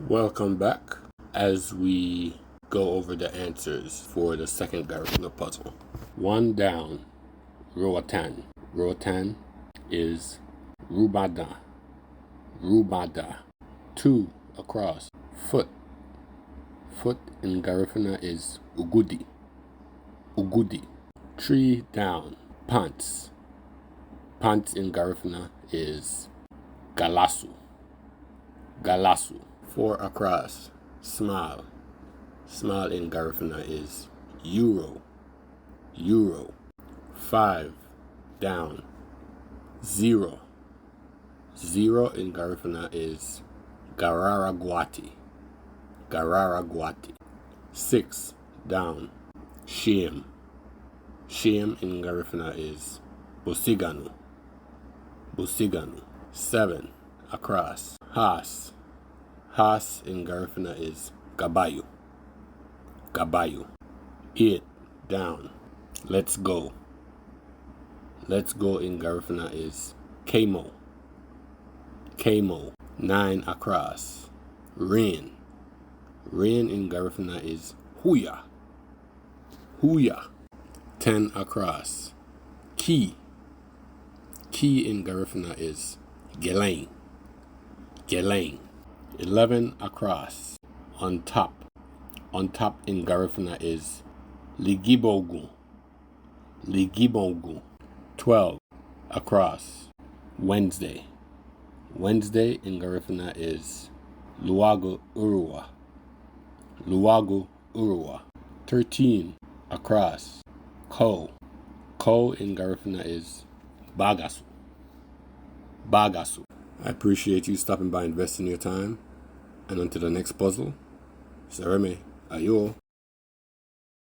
Welcome back as we go over the answers for the second Garifuna puzzle. One down, Roatan. Roatan is Rubada. Rubada. Two across, foot. Foot in Garifuna is Ugudi. Ugudi. Three down, pants. Pants in Garifuna is Galasu. Galasu. Four across, smile. Smile in Garifuna is Euro. Euro. Five down, zero. Zero in Garifuna is Gararaguati. Gararaguati. Six down, shame. Shame in Garifuna is Busiganu. Busiganu. Seven across, Haas. Haas in Garifuna is Gabayu. Gabayu. Eight down, let's go. Let's go in Garifuna is Kamo. Kamo. Nine across, rain. Rain in Garifuna is Huya. Huya. 10 across, key. Key in Garifuna is Gelain. Gelain. 11 across, on top. On top in Garifuna is Ligibogu. Ligibogu. 12 across, Wednesday. Wednesday in Garifuna is Luago Urua. Luago Urua. 13 across, Ko. Ko in Garifuna is Bagasu. Bagasu. I appreciate you stopping by and investing your time. And until the next puzzle, Sareme, ayo.